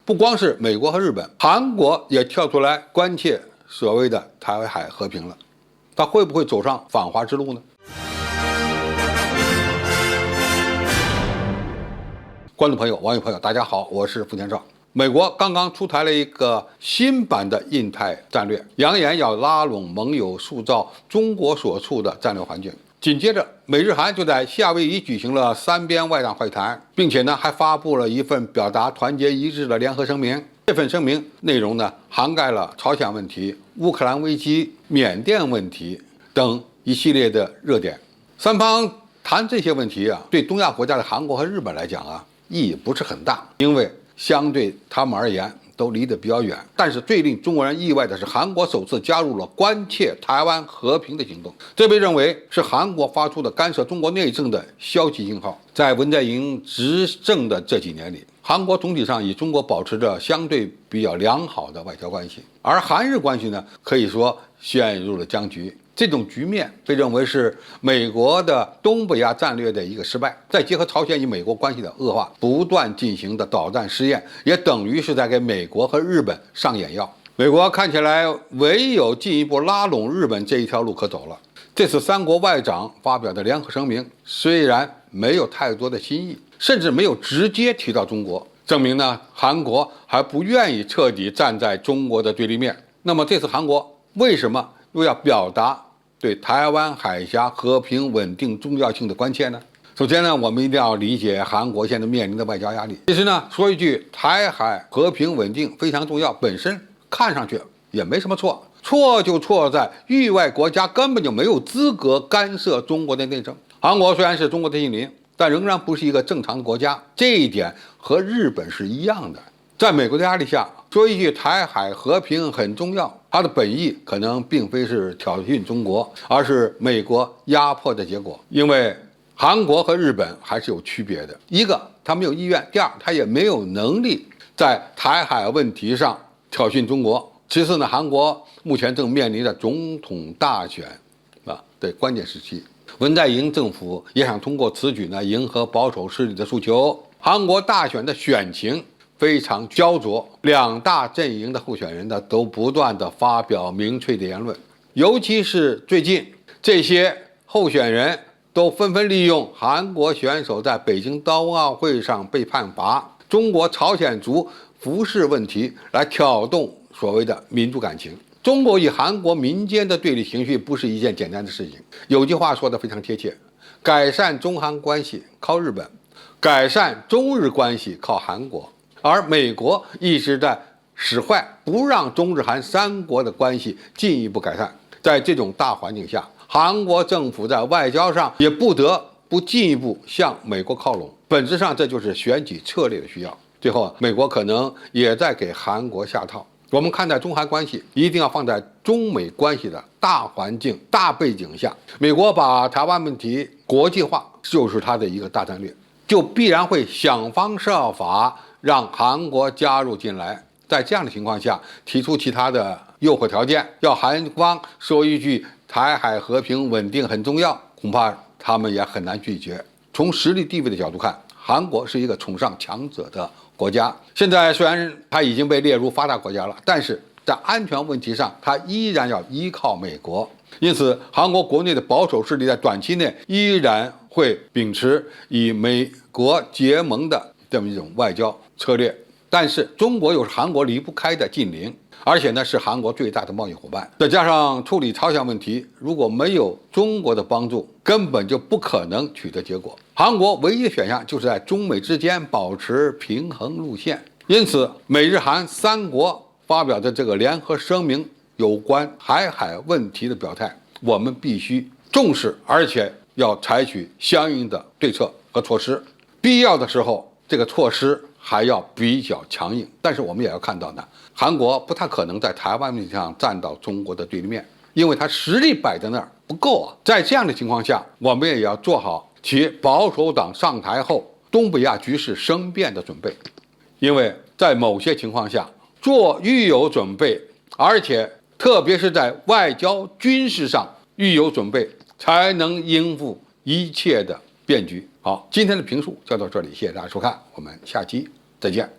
不光是美国和日本，韩国也跳出来关切所谓的台海和平了，它会不会走上反华之路呢？观众朋友、网友朋友，大家好，我是付天少。美国刚刚出台了一个新版的印太战略，扬言要拉拢盟友，塑造中国所处的战略环境。紧接着，美日韩就在夏威夷举行了三边外长会谈，并且还发布了一份表达团结一致的联合声明。这份声明内容涵盖了朝鲜问题、乌克兰危机、缅甸问题等一系列的热点。三方谈这些问题对东亚国家的韩国和日本来讲意义不是很大，因为相对他们而言都离得比较远。但是最令中国人意外的是，韩国首次加入了关切台湾和平的行动，这被认为是韩国发出的干涉中国内政的消极信号。在文在寅执政的这几年里，韩国总体上与中国保持着相对比较良好的外交关系，而韩日关系可以说陷入了僵局。这种局面被认为是美国的东北亚战略的一个失败，再结合朝鲜与美国关系的恶化，不断进行的导弹试验，也等于是在给美国和日本上眼药。美国看起来唯有进一步拉拢日本这一条路可走了。这次三国外长发表的联合声明虽然没有太多的新意，甚至没有直接提到中国，证明韩国还不愿意彻底站在中国的对立面。那么这次韩国为什么又要表达对台湾海峡和平稳定重要性的关切呢？首先我们一定要理解韩国现在面临的外交压力。其实说一句台海和平稳定非常重要，本身看上去也没什么错，错就错在域外国家根本就没有资格干涉中国的内政。韩国虽然是中国的近邻，但仍然不是一个正常的国家，这一点和日本是一样的。在美国的压力下，说一句台海和平很重要，它的本意可能并非是挑衅中国，而是美国压迫的结果。因为韩国和日本还是有区别的，一个他没有意愿，第二他也没有能力在台海问题上挑衅中国。其次韩国目前正面临着总统大选的关键时期，文在寅政府也想通过此举迎合保守势力的诉求。韩国大选的选情非常焦灼，两大阵营的候选人都不断的发表明确的言论，尤其是最近这些候选人都纷纷利用韩国选手在北京冬奥会上被判罚、中国朝鲜族服饰问题来挑动所谓的民族感情。中国与韩国民间的对立情绪不是一件简单的事情。有句话说得非常贴切，改善中韩关系靠日本，改善中日关系靠韩国。而美国一直在使坏，不让中日韩三国的关系进一步改善。在这种大环境下，韩国政府在外交上也不得不进一步向美国靠拢，本质上这就是选举策略的需要。最后美国可能也在给韩国下套。我们看待中韩关系一定要放在中美关系的大环境、大背景下。美国把台湾问题国际化就是它的一个大战略，就必然会想方设法让韩国加入进来。在这样的情况下，提出其他的诱惑条件，要韩方说一句台海和平稳定很重要，恐怕他们也很难拒绝。从实力地位的角度看，韩国是一个崇尚强者的国家。现在虽然它已经被列入发达国家了，但是在安全问题上，它依然要依靠美国。因此，韩国国内的保守势力在短期内依然会秉持与美国结盟的这么一种外交策略。但是中国又是韩国离不开的近邻，而且是韩国最大的贸易伙伴。再加上处理朝鲜问题，如果没有中国的帮助，根本就不可能取得结果。韩国唯一的选项就是在中美之间保持平衡路线。因此，美日韩三国发表的这个联合声明有关台海问题的表态，我们必须重视，而且要采取相应的对策和措施。必要的时候，这个措施还要比较强硬。但是我们也要看到韩国不太可能在台湾问题上站到中国的对立面，因为它实力摆在那儿不够在这样的情况下，我们也要做好其保守党上台后东北亚局势生变的准备。因为在某些情况下做预有准备，而且特别是在外交军事上预有准备，才能应付一切的变局。好，今天的评述就到这里，谢谢大家收看，我们下期再见。